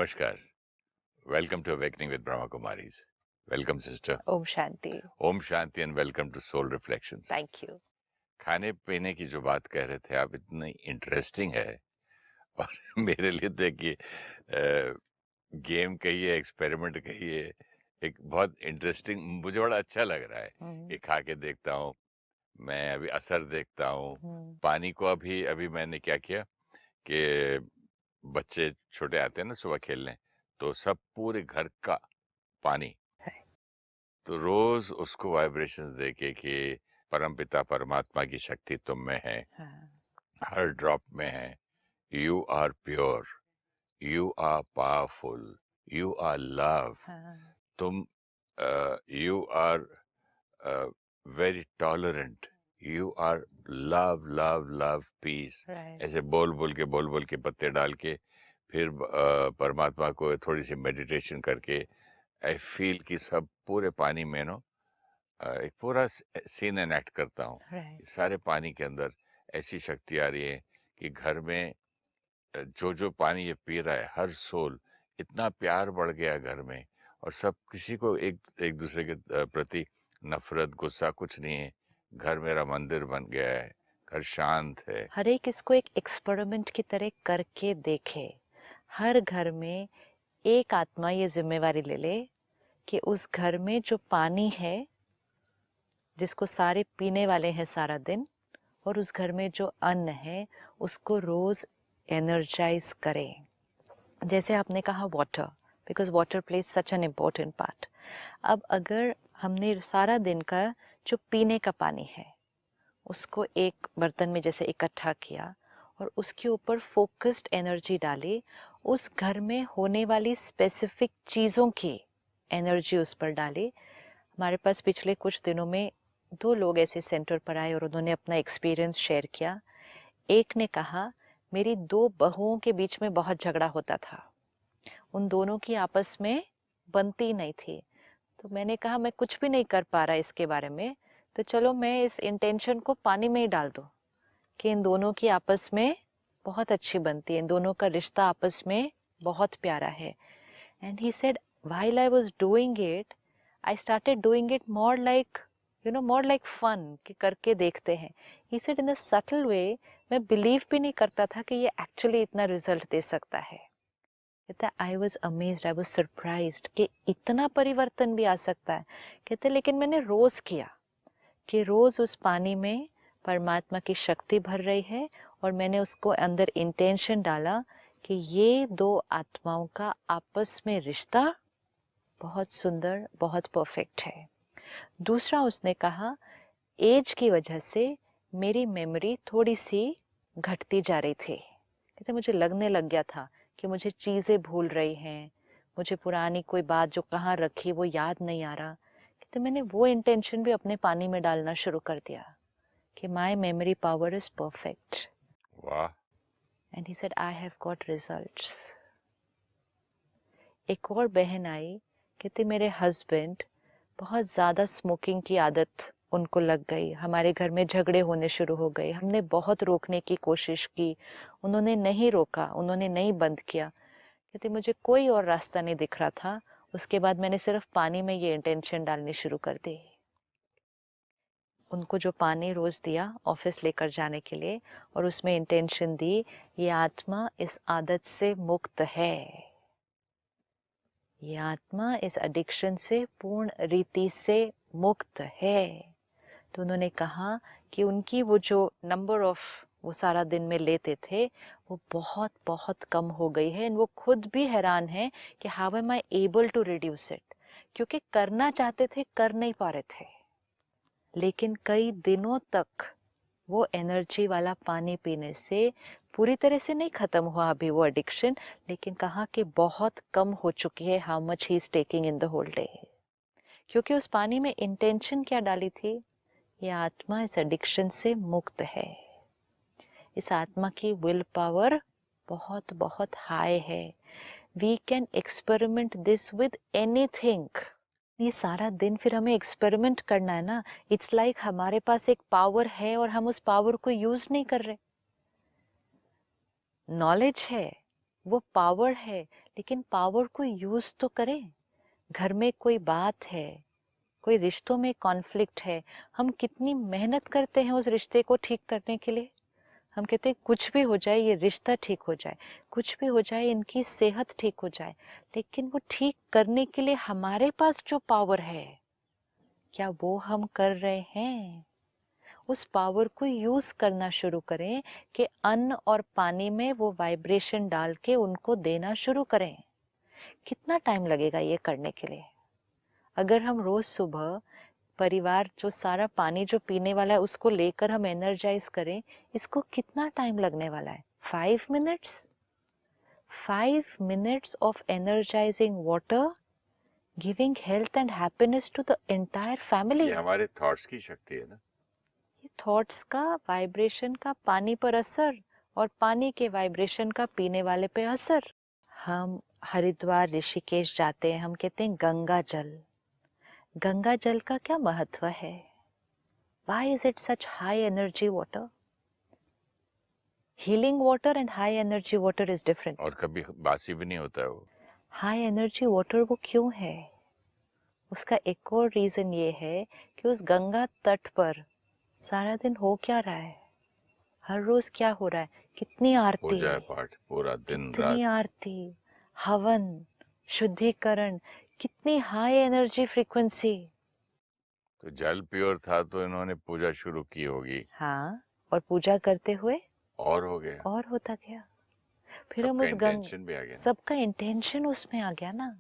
Namaskar. Welcome to Awakening with Brahma Kumaris. Welcome, sister. ओम शांति। Om Shanti and welcome to Soul Reflections. Thank you. खाने पीने की जो बात कह रहे थे आप, इतनी इंटरेस्टिंग है और मेरे लिए तो एक गेम कहिए, एक्सपेरिमेंट कहिए, एक बहुत इंटरेस्टिंग, मुझे बड़ा अच्छा लग रहा है कि खा के देखता हूँ। मैं अभी असर देखता हूँ पानी को। अभी मैंने क्या किया कि बच्चे छोटे आते हैं ना सुबह खेलने, तो सब पूरे घर का पानी, तो रोज उसको वाइब्रेशंस देके कि परमपिता परमात्मा की शक्ति तुम में है, हर ड्रॉप में है। You are pure, you are powerful, you are love. तुम you are very tolerant, you are love love love peace. ऐसे बोल बोल के पत्ते डाल के फिर परमात्मा को थोड़ी सी मेडिटेशन करके आई फील कि सब पूरे पानी में नो एक पूरा सीन एनैक्ट करता हूँ। सारे पानी के अंदर ऐसी शक्ति आ रही है कि घर में जो पानी ये पी रहा है, हर सोल, इतना प्यार बढ़ गया घर में, और सब किसी को एक दूसरे के प्रति नफरत गुस्सा कुछ नहीं है। घर मेरा मंदिर बन गया है, घर शांत है। हर एक इसको एक एक्सपेरिमेंट की तरह करके देखे। हर घर में एक आत्मा ये जिम्मेवारी ले ले कि उस घर में जो पानी है जिसको सारे पीने वाले हैं सारा दिन, और उस घर में जो अन्न है उसको रोज एनर्जाइज करें। जैसे आपने कहा water, because water pledge such an important part. अब अगर हमने सारा दिन का जो पीने का पानी है उसको एक बर्तन में जैसे इकट्ठा किया और उसके ऊपर फोकस्ड एनर्जी डाली, उस घर में होने वाली स्पेसिफिक चीज़ों की एनर्जी उस पर डाली। हमारे पास पिछले कुछ दिनों में 2 लोग ऐसे सेंटर पर आए और उन्होंने अपना एक्सपीरियंस शेयर किया। एक ने कहा, मेरी 2 बहुओं के बीच में बहुत झगड़ा होता था, उन दोनों की आपस में बनती नहीं थी। तो मैंने कहा मैं कुछ भी नहीं कर पा रहा इसके बारे में, तो चलो मैं इस इंटेंशन को पानी में ही डाल दूं कि इन दोनों की आपस में बहुत अच्छी बनती है, इन दोनों का रिश्ता आपस में बहुत प्यारा है। And he said while I was doing it, I started doing it more like more like fun, कि करके देखते हैं। He said in a subtle way, मैं बिलीव भी नहीं करता था कि ये एक्चुअली इतना रिजल्ट दे सकता है। कहता I was amazed, I was surprised कि इतना परिवर्तन भी आ सकता है। कहते लेकिन मैंने रोज किया कि रोज उस पानी में परमात्मा की शक्ति भर रही है, और मैंने उसको अंदर इंटेंशन डाला कि ये 2 आत्माओं का आपस में रिश्ता बहुत सुंदर, बहुत परफेक्ट है। दूसरा उसने कहा, एज की वजह से मेरी मेमोरी थोड़ी सी घटती जा रही थी। कहते मुझे लगने लग गया था कि मुझे चीज़ें भूल रही हैं, मुझे पुरानी कोई बात जो कहाँ रखी वो याद नहीं आ रहा। कहते मैंने वो इंटेंशन भी अपने पानी में डालना शुरू कर दिया कि my memory power is perfect. वाह। And he said I have got results. एक और बहन आई, कहते मेरे हस्बैंड बहुत ज़्यादा स्मोकिंग की आदत उनको लग गई, हमारे घर में झगड़े होने शुरू हो गए, हमने बहुत रोकने की कोशिश की, उन्होंने नहीं रोका, उन्होंने नहीं बंद किया। कहते मुझे कोई और रास्ता नहीं दिख रहा था। उसके बाद मैंने सिर्फ पानी में ये इंटेंशन डालनी शुरू कर दी। उनको जो पानी रोज दिया ऑफिस लेकर जाने के लिए, और उसमें इंटेंशन दी, ये आत्मा इस आदत से मुक्त है, ये आत्मा इस एडिक्शन से पूर्ण रीति से मुक्त है। तो उन्होंने कहा कि उनकी वो जो नंबर ऑफ वो सारा दिन में लेते थे वो बहुत बहुत कम हो गई है। वो खुद भी हैरान है कि how am I able to reduce it, क्योंकि करना चाहते थे, कर नहीं पा रहे थे। लेकिन कई दिनों तक वो एनर्जी वाला पानी पीने से पूरी तरह से नहीं खत्म हुआ अभी वो एडिक्शन, लेकिन कहा कि बहुत कम हो चुकी है how much he is taking in the whole day. क्योंकि उस पानी में इंटेंशन क्या डाली थी, ये आत्मा इस एडिक्शन से मुक्त है, इस आत्मा की विल पावर बहुत बहुत हाई है। We can experiment this with anything. ये सारा दिन फिर हमें एक्सपेरिमेंट करना है ना। इट्स लाइक हमारे पास एक पावर है और हम उस पावर को यूज नहीं कर रहे। नॉलेज है, वो पावर है, लेकिन पावर को यूज तो करें। घर में कोई बात है, कोई रिश्तों में कॉन्फ्लिक्ट है, हम कितनी मेहनत करते हैं उस रिश्ते को ठीक करने के लिए। हम कहते हैं कुछ भी हो जाए, ये रिश्ता ठीक हो जाए, कुछ भी हो जाए, इनकी सेहत ठीक हो जाए, लेकिन वो ठीक करने के लिए हमारे पास जो पावर है, क्या वो हम कर रहे हैं? उस पावर को यूज करना शुरू करें कि अन्न और पानी में वो वाइब्रेशन डाल के उनको देना शुरू करें। कितना टाइम लगेगा ये करने के लिए? अगर हम रोज सुबह परिवार जो सारा पानी जो पीने वाला है उसको लेकर हम एनर्जाइज करें, इसको कितना टाइम लगने वाला है? 5 minutes. 5 minutes of energizing water, giving health and happiness to the entire family. ये हमारे थॉट्स की शक्ति है ना। ये थॉट्स का, वाइब्रेशन का पानी पर असर, और पानी के वाइब्रेशन का पीने वाले पे असर। हम हरिद्वार ऋषिकेश जाते हैं, हम कहते हैं गंगा जल। गंगा जल का क्या महत्व है? Why is it such high energy water? Healing water and high energy water is different. और कभी बासी भी नहीं होता है वो। हाई एनर्जी वाटर वो क्यों है? उसका एक और रीजन ये है कि उस गंगा तट पर सारा दिन हो क्या रहा है, हर रोज क्या हो रहा है, कितनी आरती, पूजा पाठ पूरा दिन कितनी रात। आरती, हवन, शुद्धिकरण, कितनी हाई एनर्जी फ्रीक्वेंसी। तो जल प्योर था तो इन्होंने पूजा शुरू की होगी। हाँ, और पूजा करते हुए और हो गया। और होता गया। फिर हम सबका उस इंटेंशन भी आ गया ना। सबका इंटेंशन उसमें आ गया ना।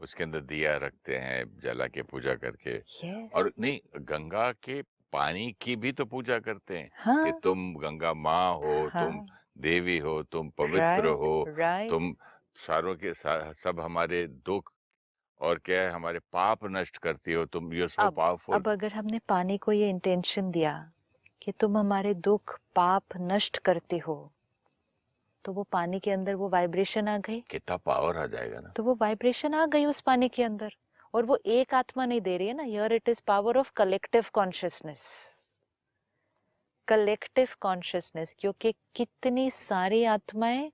उसके अंदर दिया रखते हैं जला के पूजा करके। यस। और नहीं, गंगा के पानी की भी तो पूजा करते हैं कि हाँ तुम गंगा माँ हो, तुम हाँ, देवी हो, तुम पवित्र राइट हो, राइट। तुम सारों के सब हमारे दुख और क्या है हमारे पाप नष्ट करती हो, तुम यू सो पावरफुल। अब अगर हमने पानी को ये इंटेंशन दिया कि तुम हमारे दुख पाप नष्ट करते हो, तो वो पानी के अंदर वो वाइब्रेशन आ गई। कितना पावर आ जाएगा ना। तो वो वाइब्रेशन आ गई उस पानी के अंदर, और वो एक आत्मा नहीं दे रही है ना। Here it is power of collective consciousness. Collective consciousness, क्योंकि कितनी सारी आत्माएं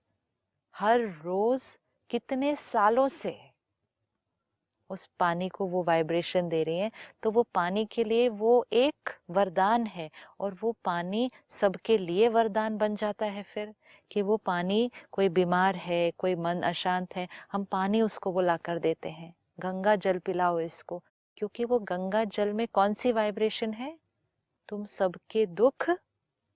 हर रोज कितने सालों से उस पानी को वो वाइब्रेशन दे रही हैं, तो वो पानी के लिए वो एक वरदान है, और वो पानी सबके लिए वरदान बन जाता है फिर, कि वो पानी, कोई बीमार है, कोई मन अशांत है, हम पानी उसको बुला कर देते हैं, गंगा जल पिलाओ इसको, क्योंकि वो गंगा जल में कौन सी वाइब्रेशन है? तुम सबके दुख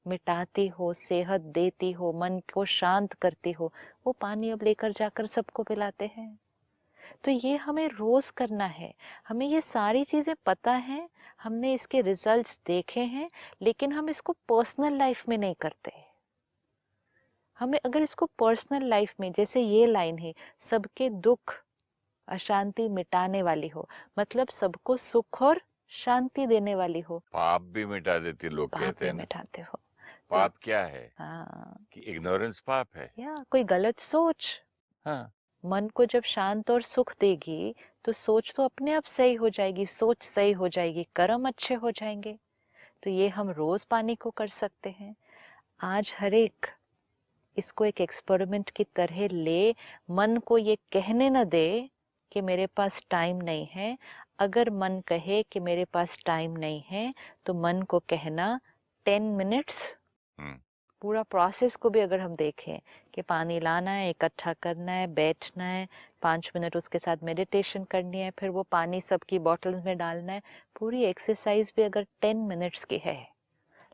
मिटाती हो, सेहत देती हो, मन को शांत करती हो। वो पानी अब लेकर जाकर सबको पिलाते हैं। तो ये हमें रोज करना है। हमें ये सारी चीजें पता हैं, हमने इसके रिजल्ट्स देखे हैं, लेकिन हम इसको पर्सनल लाइफ में नहीं करते। हमें अगर इसको पर्सनल लाइफ में, जैसे ये लाइन है, सबके दुख अशांति मिटाने वाली हो, मतलब सबको सुख और शांति देने वाली हो। पाप भी मिटा देती, लोग पाप कहते भी हैं ना। मिटाते हो। पाप क्या है? हाँ, कि इग्नोरेंस पाप है। या कोई गलत सोच। हाँ। मन को जब शांत और सुख देगी तो सोच तो अपने आप सही हो जाएगी, सोच सही हो जाएगी, कर्म अच्छे हो जाएंगे। तो ये हम रोज पानी को कर सकते हैं। आज हर एक इसको एक एक्सपेरिमेंट की तरह ले, मन को ये कहने न दे कि मेरे पास टाइम नहीं है। अगर मन कहे कि मेरे पास टाइम नहीं है, तो मन को कहना 10 मिनट्स। पूरा प्रोसेस को भी अगर हम देखें कि पानी लाना है, इकट्ठा करना है, बैठना है, 5 मिनट उसके साथ मेडिटेशन करनी है, फिर वो पानी सबकी बॉटल्स में डालना है, पूरी एक्सरसाइज भी अगर 10 मिनट्स की है,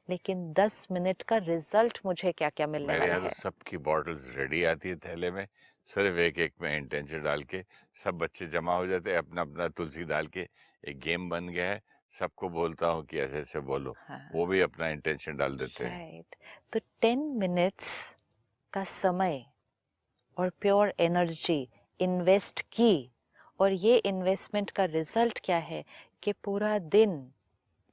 लेकिन 10 मिनट का रिजल्ट मुझे क्या क्या मिलने मेरे वाला यहाँ है। तो सबकी बॉटल्स रेडी आती है थैले में, सिर्फ एक एक में इंटेंशन डाल के सब बच्चे जमा हो जाते हैं, अपना अपना तुलसी डाल के एक गेम बन गया है। सबको बोलता हूँ कि ऐसे ऐसे बोलो, वो भी अपना इंटेंशन डाल देते हैं। राइट। तो 10 मिनट्स का समय और प्योर एनर्जी इन्वेस्ट की, और ये इन्वेस्टमेंट का रिजल्ट क्या है कि पूरा दिन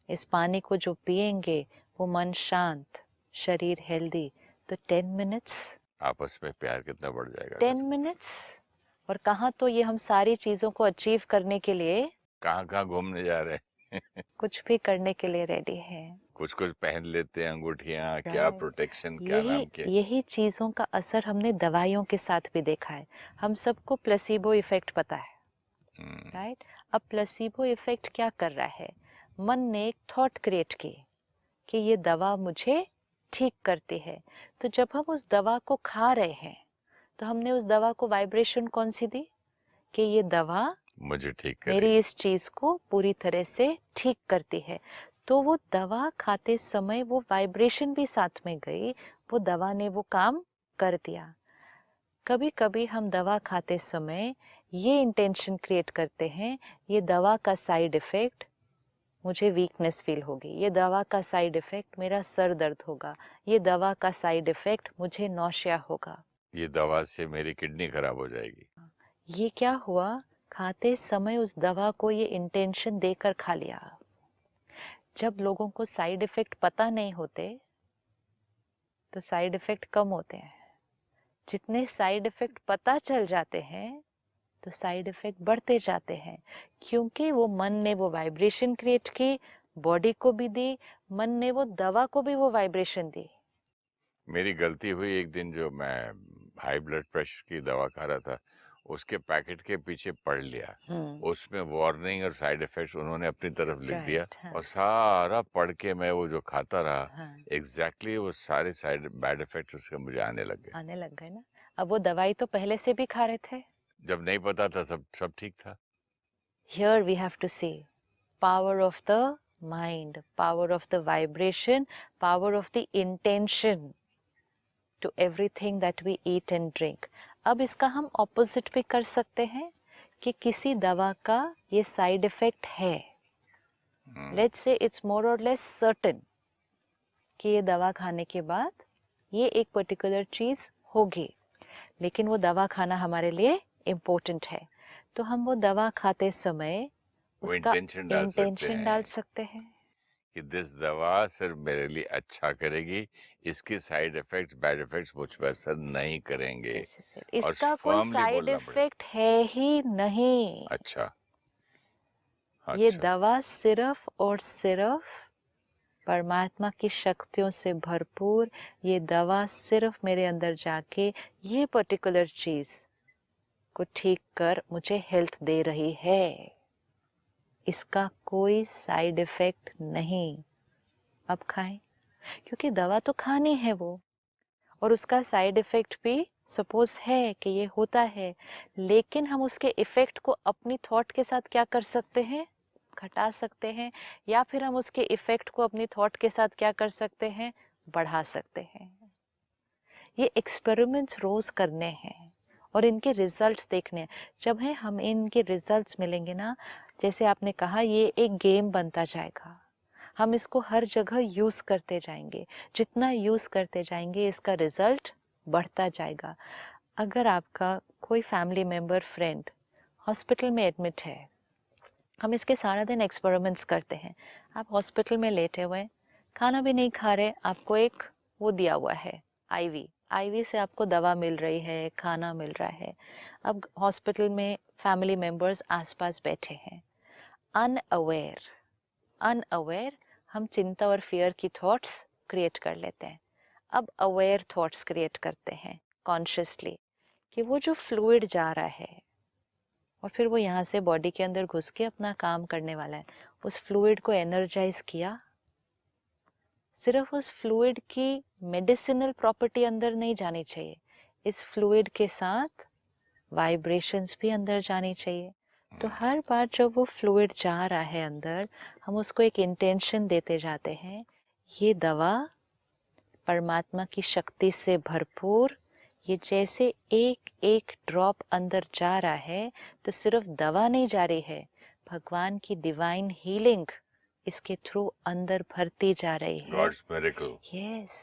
इस पानी को जो पिएंगे वो मन शांत, शरीर हेल्दी। तो 10 मिनट्स, आपस में प्यार कितना बढ़ जाएगा। 10 मिनट्स। और कहाँ तो ये हम सारी चीजों को अचीव करने के लिए कहाँ कहाँ घूमने जा रहे हैं। कुछ भी करने के लिए रेडी है। कुछ कुछ पहन लेते हैं अंगूठियां, क्या राइट। प्रोटेक्शन, क्या यही नाम के। यही चीजों का असर हमने दवाइयों के साथ भी देखा है। हम सबको प्लेसिबो इफेक्ट पता है, हम्म, राइट। अब प्लेसिबो इफेक्ट क्या कर रहा है? मन ने एक थॉट क्रिएट की कि ये दवा मुझे ठीक करती है, तो जब हम उस दवा को खा रहे हैं तो हमने उस दवा को वाइब्रेशन कौन सी दी कि ये दवा मुझे ठीक मेरी करेगी। इस चीज को पूरी तरह से ठीक करती है। तो वो दवा खाते समय वो वाइब्रेशन भी साथ में गई, वो दवा ने वो काम कर दिया। कभी कभी हम दवा खाते समय ये इंटेंशन क्रिएट करते हैं, ये दवा का साइड इफेक्ट मुझे वीकनेस फील होगी, ये दवा का साइड इफेक्ट मेरा सर दर्द होगा, ये दवा का साइड इफेक्ट मुझे नौशिया होगा। ये दवा से मेरी किडनी खराब हो जाएगी। ये क्या हुआ? खाते समय उस दवा को ये इंटेंशन देकर खा लिया। जब लोगों को साइड इफेक्ट पता नहीं होते तो साइड इफेक्ट कम होते हैं। जितने साइड इफेक्ट पता चल जाते हैं तो साइड इफेक्ट बढ़ते जाते हैं, क्योंकि वो मन ने वो वाइब्रेशन क्रिएट की, बॉडी को भी दी, मन ने वो दवा को भी वो वाइब्रेशन दी। मेरी गलती हुई, एक दिन जो मैं हाई ब्लड प्रेशर की दवा खा रहा था, उसके पैकेट के पीछे पढ़ लिया, उसमें वार्निंग और साइड इफेक्ट्स उन्होंने अपनी तरफ लिख दिया, राइट। हाँ। और सारा पढ़ के मैं वो जो खाता रहा, हाँ। एग्जैक्टली वो सारे साइड बैड इफेक्ट्स उसके मुझे आने लग गए। आने लग गए ना। अब वो दवाई तो पहले से भी खा रहे थे। जब नहीं पता था सब सब ठीक था। Here we have to see power of the mind, power of the vibration, power of the intention to everything that we eat and drink. अब इसका हम ऑपोजिट भी कर सकते हैं कि किसी दवा का ये साइड इफेक्ट है, लेट्स से इट्स मोर और लेस सर्टेन कि ये दवा खाने के बाद ये एक पर्टिकुलर चीज होगी, लेकिन वो दवा खाना हमारे लिए इम्पोर्टेंट है। तो हम वो दवा खाते समय वो उसका इंटेंशन डाल सकते हैं कि दिस दवा सिर्फ मेरे लिए अच्छा करेगी, इसके साइड इफेक्ट्स बैड इफेक्ट्स मुझ पर असर नहीं करेंगे, और इसका कोई फर्मली साइड बोलना पड़ेगा। इफेक्ट है ही नहीं। अच्छा। ये अच्छा। दवा सिर्फ और सिर्फ परमात्मा की शक्तियों से भरपूर, ये दवा सिर्फ मेरे अंदर जाके ये पर्टिकुलर चीज को ठीक कर मुझे हेल्थ दे रही है। इसका कोई साइड इफेक्ट नहीं। अब खाएं, क्योंकि दवा तो खानी है वो, और उसका साइड इफेक्ट भी सपोज है कि ये होता है, लेकिन हम उसके इफेक्ट को अपनी थॉट के साथ क्या कर सकते हैं? घटा सकते हैं, या फिर हम उसके इफेक्ट को अपनी थॉट के साथ क्या कर सकते हैं? बढ़ा सकते हैं। ये एक्सपेरिमेंट्स रोज करने हैं और इनके रिजल्ट्स देखने हैं। जब है हम इनके रिजल्ट्स मिलेंगे ना, जैसे आपने कहा, ये एक गेम बनता जाएगा। हम इसको हर जगह यूज करते जाएंगे, जितना यूज करते जाएंगे इसका रिजल्ट बढ़ता जाएगा। अगर आपका कोई फैमिली मेंबर, फ्रेंड हॉस्पिटल में एडमिट है, हम इसके सारा दिन एक्सपेरिमेंट्स करते हैं। आप हॉस्पिटल में लेटे हुए, खाना भी नहीं खा रहे, आपको एक वो दिया हुआ है आईवी, आईवी से आपको दवा मिल रही है, खाना मिल रहा है। अब हॉस्पिटल में फैमिली मेंबर्स आसपास बैठे हैं, अनअवेयर अनअवेयर हम चिंता और फियर की थॉट्स क्रिएट कर लेते हैं। अब अवेयर थॉट्स क्रिएट करते हैं कॉन्शियसली कि वो जो फ्लूइड जा रहा है और फिर वो यहाँ से बॉडी के अंदर घुस के अपना काम करने वाला है, उस फ्लूइड को एनर्जाइज किया। सिर्फ उस फ्लूइड की मेडिसिनल प्रॉपर्टी अंदर नहीं जानी चाहिए, इस फ्लूइड के साथ वाइब्रेशंस भी अंदर जानी चाहिए। तो हर बार जब वो फ्लूइड जा रहा है अंदर, हम उसको एक इंटेंशन देते जाते हैं, ये दवा परमात्मा की शक्ति से भरपूर, ये जैसे एक एक ड्रॉप अंदर जा रहा है तो सिर्फ दवा नहीं जा रही है, भगवान की डिवाइन हीलिंग इसके थ्रू अंदर भरती जा रही है। God's miracle. Yes,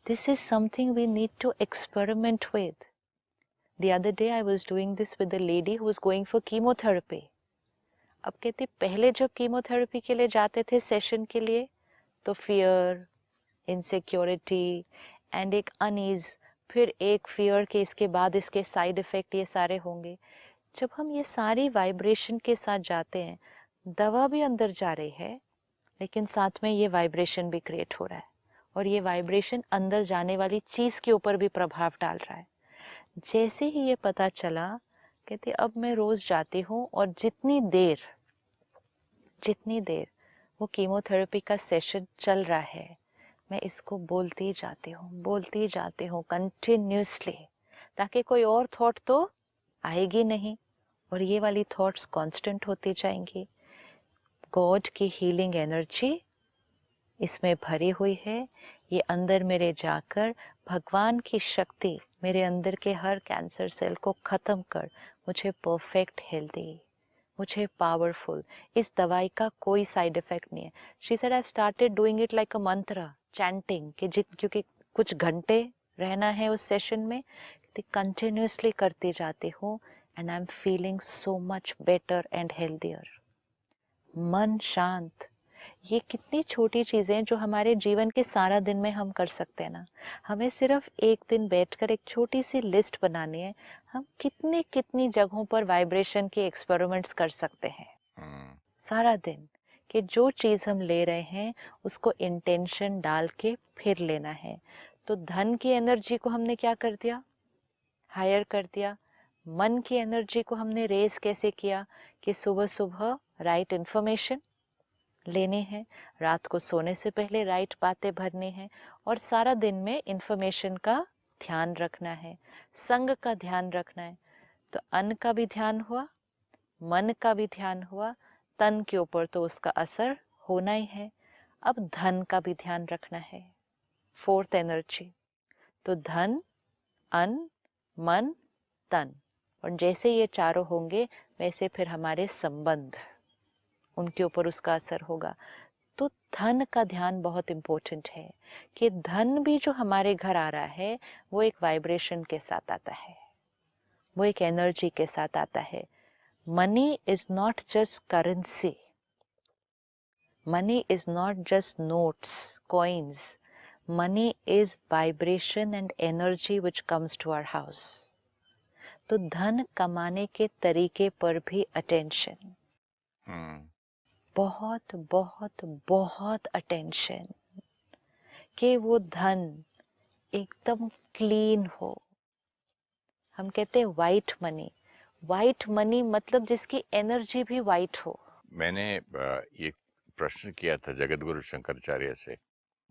this is something we need to experiment with. The other day I was doing this with a lady who was going for chemotherapy. अब कहती, पहले जब कीमोथेरेपी के लिए जाते थे सेशन के लिए, तो फियर, इनसिक्योरिटी एंड एक अनईज, फिर एक फियर के इसके बाद इसके साइड इफेक्ट ये सारे होंगे। जब हम ये सारी वाइब्रेशन के साथ जाते हैं दवा भी अंदर जा रही है, लेकिन साथ में ये वाइब्रेशन भी क्रिएट हो रहा है, और ये वाइब्रेशन अंदर जाने वाली चीज के ऊपर भी प्रभाव डाल रहा है। जैसे ही ये पता चला, कहते अब मैं रोज जाती हूँ और जितनी देर वो कीमोथेरेपी का सेशन चल रहा है, मैं इसको बोलती जाती हूँ कंटिन्यूसली, ताकि कोई और थॉट तो आएगी नहीं, और ये वाली थॉट्स कांस्टेंट होती जाएंगी। गॉड की हीलिंग एनर्जी इसमें भरी हुई है। ये अंदर मेरे जाकर भगवान की शक्ति मेरे अंदर के हर कैंसर सेल को ख़त्म कर मुझे परफेक्ट हेल्दी, मुझे पावरफुल। इस दवाई का कोई साइड इफेक्ट नहीं है। She said I started doing it like अ मंत्र, चैंटिंग, क्योंकि कुछ घंटे रहना है उस सेशन में, कंटिन्यूसली करती जाती हूँ, and I am feeling so much better and healthier. मन शांत, ये कितनी छोटी चीज़ें हैं जो हमारे जीवन के सारा दिन में हम कर सकते हैं ना। हमें सिर्फ एक दिन बैठकर एक छोटी सी लिस्ट बनानी है, हम कितनी कितनी जगहों पर वाइब्रेशन के एक्सपेरिमेंट्स कर सकते हैं सारा दिन, कि जो चीज़ हम ले रहे हैं उसको इंटेंशन डाल के फिर लेना है। तो धन की एनर्जी को हमने क्या कर दिया, हायर कर दिया। मन की एनर्जी को हमने रेज कैसे किया, कि सुबह सुबह राइट इन्फॉर्मेशन लेने हैं, रात को सोने से पहले राइट बातें भरनी हैं, और सारा दिन में इन्फॉर्मेशन का ध्यान रखना है, संग का ध्यान रखना है। तो अन्न का भी ध्यान हुआ, मन का भी ध्यान हुआ, तन के ऊपर तो उसका असर होना ही है। अब धन का भी ध्यान रखना है, फोर्थ एनर्जी। तो धन, अन्न, मन, तन, और जैसे ये चारों होंगे वैसे फिर हमारे संबंध, उनके ऊपर उसका असर होगा। तो धन का ध्यान बहुत इम्पोर्टेंट है, कि धन भी जो हमारे घर आ रहा है वो एक वाइब्रेशन के साथ आता है, वो एक एनर्जी के साथ आता है। Money is not just currency, money is not just notes, coins, money is vibration and energy which comes to our house. तो धन कमाने के तरीके पर भी अटेंशन, बहुत बहुत बहुत अटेंशन, कि वो धन एकदम क्लीन हो। हम कहते हैं वाइट मनी, वाइट मनी मतलब जिसकी एनर्जी भी वाइट हो। मैंने ये प्रश्न किया था जगतगुरु शंकराचार्य से,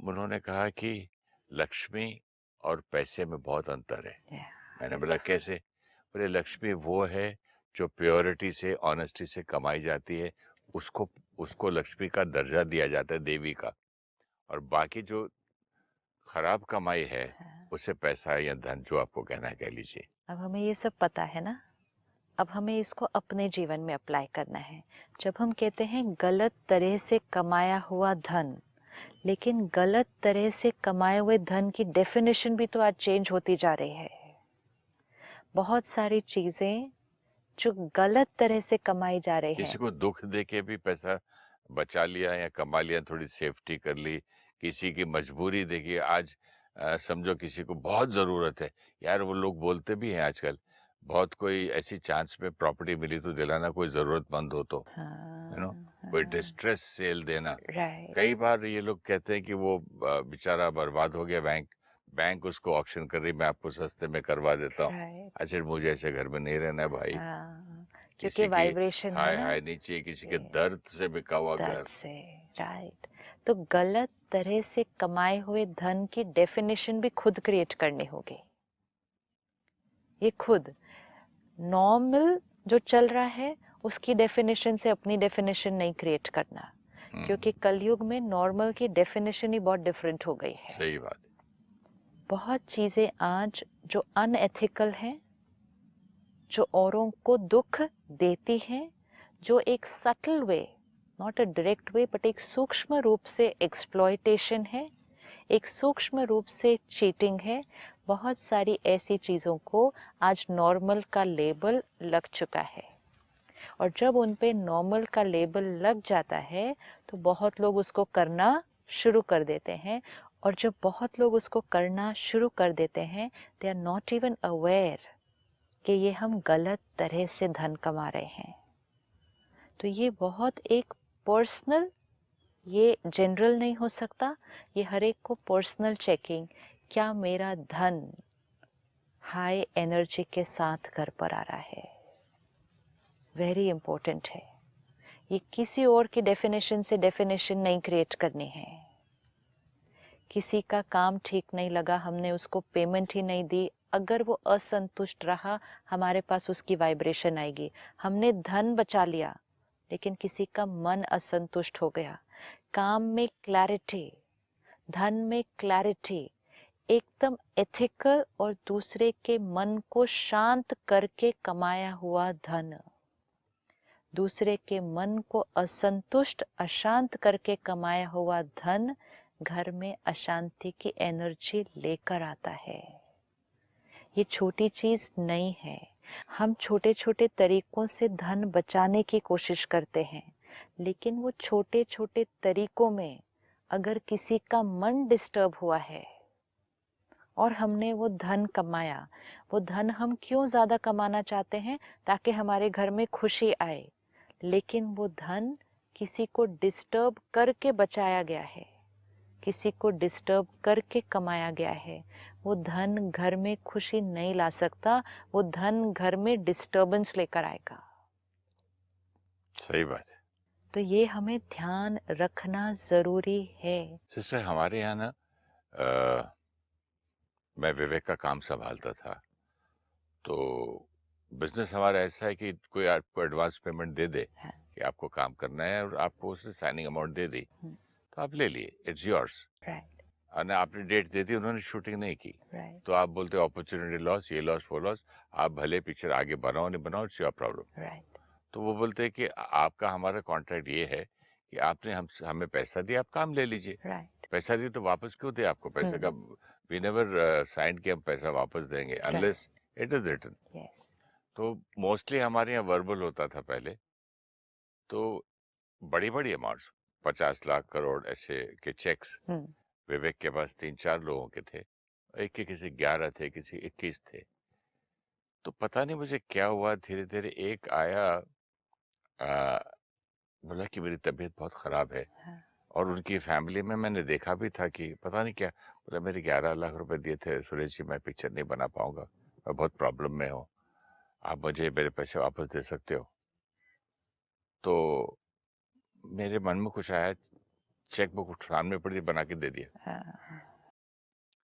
उन्होंने कहा कि लक्ष्मी और पैसे में बहुत अंतर है। मैंने बोला कैसे? बोले लक्ष्मी वो है जो प्योरिटी से, ऑनेस्टी से कमाई जाती है, उसको लक्ष्मी का दर्जा दिया जाता है, देवी का। और बाकी जो खराब कमाई है उसे पैसा या धन, जो आपको कहना है कह लीजिए। अब हमें ये सब पता है ना, अब हमें इसको अपने जीवन में अप्लाई करना है। जब हम कहते हैं गलत तरह से कमाया हुआ धन, लेकिन गलत तरह से कमाए हुए धन की डेफिनेशन भी तो आज चेंज होती जा रही है। बहुत सारी चीजें जो गलत तरह से कमाई जा रही है, किसी को दुख दे के भी पैसा बचा लिया या कमा लिया, थोड़ी सेफ्टी कर ली। किसी की मजबूरी देखिए आज, समझो किसी को बहुत ज़रूरत है यार, वो लोग बोलते भी हैं आजकल, बहुत कोई ऐसी चांस में प्रॉपर्टी मिली तो दिलाना, कोई ज़रूरतमंद हो तो, यू नो, कोई डिस्ट्रेस सेल देना। राइट, कई बार ये लोग कहते हैं कि वो बेचारा बर्बाद हो गया, बैंक उसको ऑप्शन कर रही, मैं आपको सस्ते में करवा देता हूँ। राइट, अच्छा, मुझे ऐसे घर में नहीं रहना है भाई। क्योंकि किसी की वाइब्रेशन है हाय ना, हाय नहीं चाहिए, किसी के दर्द से बिका हुआ घर। दर्द से, राइट। तो गलत तरह से कमाए हुए धन की डेफिनेशन भी खुद क्रिएट करनी होगी। ये खुद नॉर्मल जो चल रहा है उसकी डेफिनेशन से अपनी डेफिनेशन नहीं क्रिएट करना, क्योंकि कलयुग में नॉर्मल की डेफिनेशन ही बहुत डिफरेंट हो गई है। सही बात है। बहुत चीजें आज जो अनएथिकल हैं, जो औरों को दुख देती हैं, जो एक subtle way, not a direct way, but एक सूक्ष्म रूप से एक्सप्लॉयटेशन है, एक सूक्ष्म रूप से चीटिंग है। बहुत सारी ऐसी चीज़ों को आज नॉर्मल का लेबल लग चुका है, और जब उन पे नॉर्मल का लेबल लग जाता है तो बहुत लोग उसको करना शुरू कर देते हैं, और जब बहुत लोग उसको करना शुरू कर देते हैं, they are not even aware कि ये हम गलत तरह से धन कमा रहे हैं। तो ये बहुत एक पर्सनल, ये जनरल नहीं हो सकता, ये हर एक को पर्सनल चेकिंग, क्या मेरा धन हाई एनर्जी के साथ घर पर आ रहा है, वेरी इंपॉर्टेंट है। ये किसी और की डेफिनेशन से डेफिनेशन नहीं क्रिएट करनी है। किसी का काम ठीक नहीं लगा, हमने उसको पेमेंट ही नहीं दी, अगर वो असंतुष्ट रहा, हमारे पास उसकी वाइब्रेशन आएगी। हमने धन बचा लिया लेकिन किसी का मन असंतुष्ट हो गया। काम में क्लैरिटी, धन में क्लैरिटी, एकदम एथिकल और दूसरे के मन को शांत करके कमाया हुआ धन, दूसरे के मन को असंतुष्ट अशांत करके कमाया हुआ धन घर में अशांति की एनर्जी लेकर आता है। ये छोटी चीज नहीं है। हम छोटे छोटे तरीकों से धन बचाने की कोशिश करते हैं, लेकिन वो छोटे छोटे तरीकों में अगर किसी का मन डिस्टर्ब हुआ है और हमने वो धन कमाया, वो धन हम क्यों ज़्यादा कमाना चाहते हैं? ताकि हमारे घर में खुशी आए, लेकिन वो धन किसी को डिस्टर्ब करके बचाया गया है, किसी को डिस्टर्ब करके कमाया गया है। वो धन घर में खुशी नहीं ला सकता, वो धन घर में डिस्टर्बेंस लेकर आएगा। सही बात है। तो ये हमें ध्यान रखना जरूरी है। सिस्टर, हमारे यहाँ ना मैं विवेक का काम संभालता था, तो बिजनेस हमारा ऐसा है कि कोई आपको एडवांस पेमेंट दे दे हाँ। कि आपको काम करना है और आपको उससे साइनिंग अमाउंट दे दी, हम्म, तो आप ले लिए, इट्स योर्स। राइट, और आपने डेट दे दी, उन्होंने शूटिंग नहीं की, राइट, तो आप बोलते हो अपॉर्चुनिटी लॉस, ये लॉस, वो लॉस। आप भले पिक्चर आगे बनाओ नहीं बनाओ, इट्स योर प्रॉब्लम। राइट, तो वो बोलते हैं कि आपका हमारा कॉन्ट्रैक्ट ये है कि आपने हमें पैसा दिया, आप काम ले लीजिए। राइट, पैसा दिया तो वापस क्यों दे आपको पैसे का? वी नेवर साइन कि हम पैसा वापस देंगे unless it is written. Yes, तो मोस्टली हमारे यहाँ वर्बल होता था पहले, तो बड़ी बड़ी अमाउंट्स, 50 लाख करोड़ ऐसे के चेक्स विवेक के पास 3-4 लोगों के थे, एक के किसी 11 थे, किसी 21 थे। तो पता नहीं मुझे क्या हुआ, धीरे धीरे एक आया, बोला कि मेरी तबीयत बहुत ख़राब है। और उनकी फैमिली में मैंने देखा भी था कि पता नहीं क्या, बोला मेरे 11 लाख रुपए दिए थे सुरेश जी, मैं पिक्चर नहीं बना पाऊंगा, मैं बहुत प्रॉब्लम में हूँ, आप मुझे मेरे पैसे वापस दे सकते हो? तो मेरे मन में कुछ आया, चेक बुक सामने पड़ी, बना के दे दिया।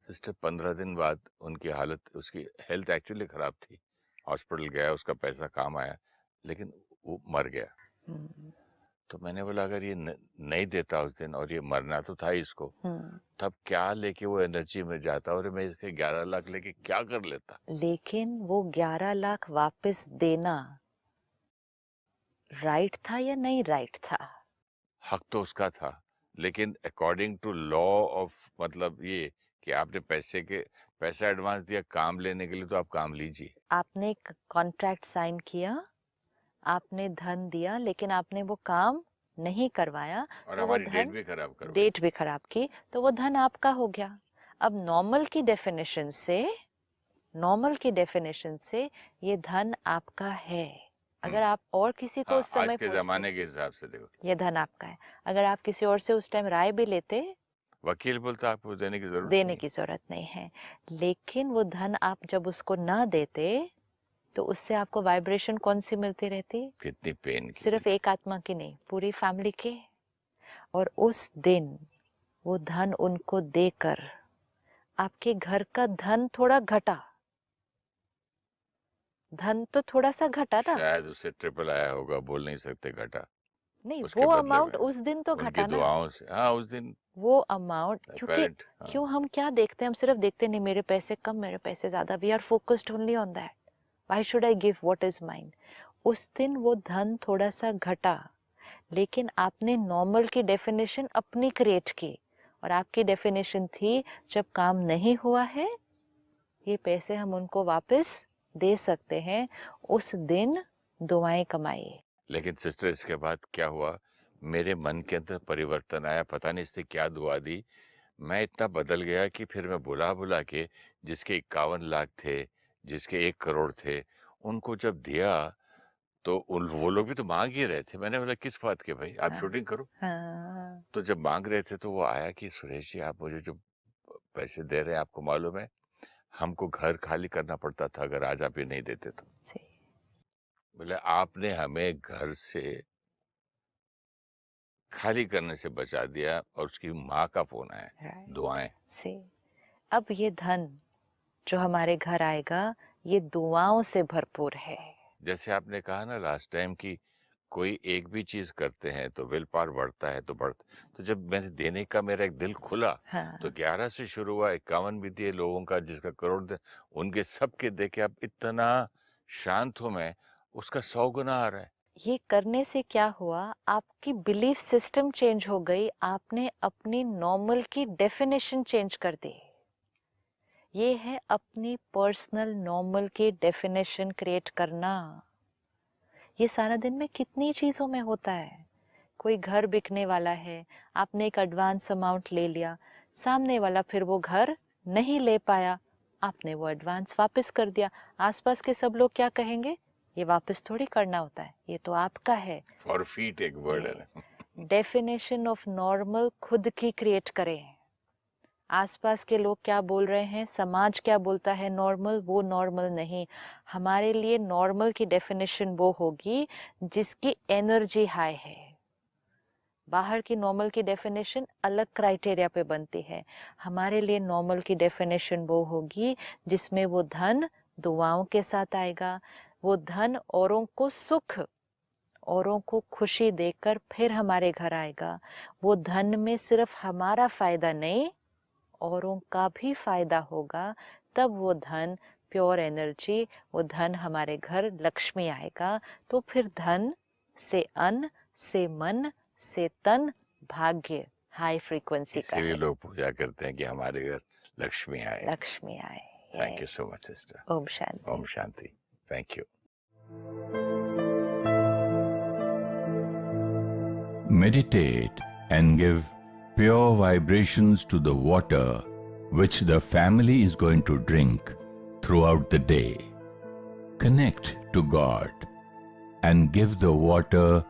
सिस्टर, 15 दिन बाद उनकी हालत, उसकी हेल्थ एक्चुअली ख़राब थी, हॉस्पिटल गया, उसका पैसा काम आया, लेकिन वो मर गया। तो मैंने बोला अगर ये नहीं देता उस दिन और ये मरना तो था इसको, तब क्या लेके वो एनर्जी में जाता और मैं इसके 11 लाख लेके क्या कर लेता? लेकिन वो 11 लाख वापस देना राइट था या नहीं राइट था? हक तो उसका था, लेकिन अकॉर्डिंग टू लॉ ऑफ, मतलब ये कि आपने पैसा एडवांस दिया काम लेने के लिए, तो आप काम लीजिए। आपने कॉन्ट्रैक्ट साइन किया, आपने धन दिया, लेकिन आपने वो काम नहीं करवाया, और तो वो हमारी डेट धन, भी खराब करवाई, डेट भी खराब की, तो वो धन आपका हो गया। अब नॉर्मल की डेफिनेशन से, नॉर्मल की डेफिनेशन से ये धन आपका है। अगर आप और किसी को हाँ, उस समय आज के पूछते, जमाने के हिसाब से देखो, ये धन आपका है, अगर आप किसी और से उस टाइम राय भी लेते, वकील बोलता आपको देने की जरूरत देने नहीं। की जरूरत नहीं है। लेकिन वो धन आप जब उसको ना देते, तो उससे आपको वाइब्रेशन कौन सी मिलती रहती? कितनी पेन की सिर्फ थी। एक आत्मा की नहीं, पूरी फैमिली की। और उस दिन वो धन उनको देकर आपके घर का धन थोड़ा घटा, धन तो थोड़ा सा घटा था, शायद उससे ट्रिपल आया होगा, बोल नहीं सकते घटा, नहीं उसके वो बदले अमाउंट में उस दिन तो उनकी घटा ना, दुआओं से। हाँ, उस दिन वो अमाउंट, क्योंकि पेरेंट, हाँ, क्यों हम क्या देखते हैं, हम सिर्फ देखते नहीं मेरे पैसे कम, मेरे पैसे ज्यादा, we are focused only on that, why should I give what is mine. उस दिन वो धन थोड़ा सा घटा, लेकिन आपने नॉर्मल की डेफिनेशन अपनी क्रिएट की, और आपकी डेफिनेशन थी जब काम नहीं हुआ है, ये पैसे हम उनको वापस दे सकते हैं, उस दिन दुआएं कमाइए। लेकिन सिस्टर इसके बाद क्या हुआ, मेरे मन के अंदर परिवर्तन आया, पता नहीं इसने क्या दुआ दी, मैं इतना बदल गया कि फिर मैं बुला बुला के, जिसके 51 लाख थे, जिसके 1 करोड़ थे, उनको जब दिया, तो वो लोग भी तो मांग ही रहे थे। मैंने बोला किस बात के भाई, आप हाँ, शूटिंग करो। हाँ, तो जब मांग रहे थे तो वो आया कि सुरेश जी आप मुझे जो पैसे दे रहे हैं आपको मालूम है हमको घर खाली करना पड़ता था अगर आज आप ये नहीं देते तो। सही, बोले आपने हमें घर से खाली करने से बचा दिया और उसकी माँ का फोन आया, राइट, दुआएं। सही। अब ये धन जो हमारे घर आएगा ये दुआओं से भरपूर है। जैसे आपने कहा ना लास्ट टाइम कि कोई एक भी चीज करते हैं तो विल पावर बढ़ता है तो बढ़ता। तो जब मैंने देने का मेरा एक दिल खुला हाँ, तो 11 से शुरू हुआ, 51 भी दिए लोगों का जिसका करोड़ दे, उनके सबके देखे अब इतना शांत हूं मैं, उसका 100 गुना आ रहा है। ये करने से क्या हुआ, आपकी बिलीफ सिस्टम चेंज हो गई, आपने अपनी नॉर्मल की डेफिनेशन चेंज कर दी। ये है अपनी पर्सनल नॉर्मल की डेफिनेशन क्रिएट करना। ये सारा दिन में कितनी चीजों में होता है। कोई घर बिकने वाला है, आपने एक एडवांस अमाउंट ले लिया, सामने वाला फिर वो घर नहीं ले पाया, आपने वो एडवांस वापस कर दिया। आसपास के सब लोग क्या कहेंगे, ये वापस थोड़ी करना होता है, ये तो आपका है। फॉरफीट एक वर्ड है ना। डेफिनेशन ऑफ नॉर्मल खुद की क्रिएट करें। आसपास के लोग क्या बोल रहे हैं, समाज क्या बोलता है नॉर्मल, वो नॉर्मल नहीं। हमारे लिए नॉर्मल की डेफिनेशन वो होगी जिसकी एनर्जी हाई है। बाहर की नॉर्मल की डेफिनेशन अलग क्राइटेरिया पे बनती है। हमारे लिए नॉर्मल की डेफिनेशन वो होगी जिसमें वो धन दुआओं के साथ आएगा। वो धन औरों को सुख, औरों को खुशी देकर फिर हमारे घर आएगा। वो धन में सिर्फ हमारा फायदा नहीं, औरों का भी फायदा होगा। तब वो धन प्योर एनर्जी, वो धन हमारे घर लक्ष्मी आएगा। तो फिर धन से अन्न से मन से तन भाग्य हाई फ्रीक्वेंसी का इसीलिए है। लोग पूजा करते हैं कि हमारे घर लक्ष्मी आए। लक्ष्मी आए। Thank you so much sister. ओम शांति। ओम शांति। Thank you. Meditate and give pure vibrations to the water which the family is going to drink throughout the day. Connect to God and give the water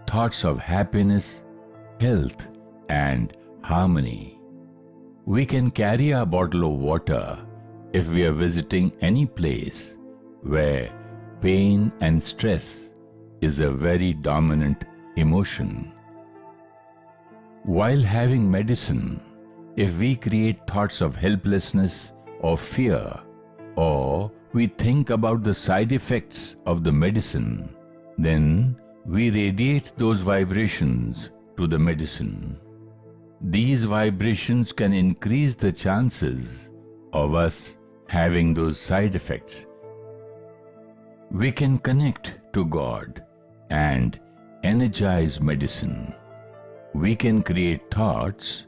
thoughts of happiness, health, and harmony. We can carry our bottle of water if we are visiting any place where pain and stress is a very dominant emotion. While having medicine, if we create thoughts of helplessness or fear, or we think about the side effects of the medicine, then we radiate those vibrations to the medicine. These vibrations can increase the chances of us having those side effects. We can connect to God and energize medicine. We can create thoughts.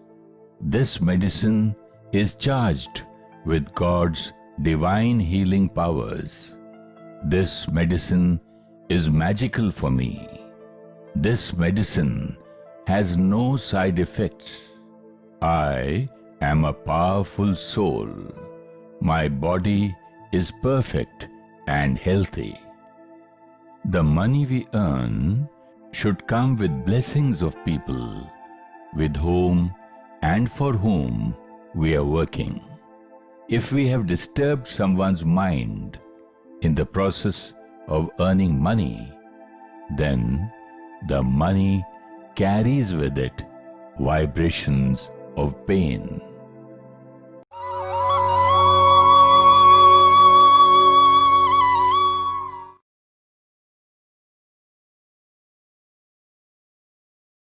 This medicine is charged with God's divine healing powers. This medicine is magical for me. This medicine has no side effects. I am a powerful soul. My body is perfect and healthy. The money we earn should come with blessings of people with whom and for whom we are working. If we have disturbed someone's mind in the process of earning money, then the money carries with it vibrations of pain.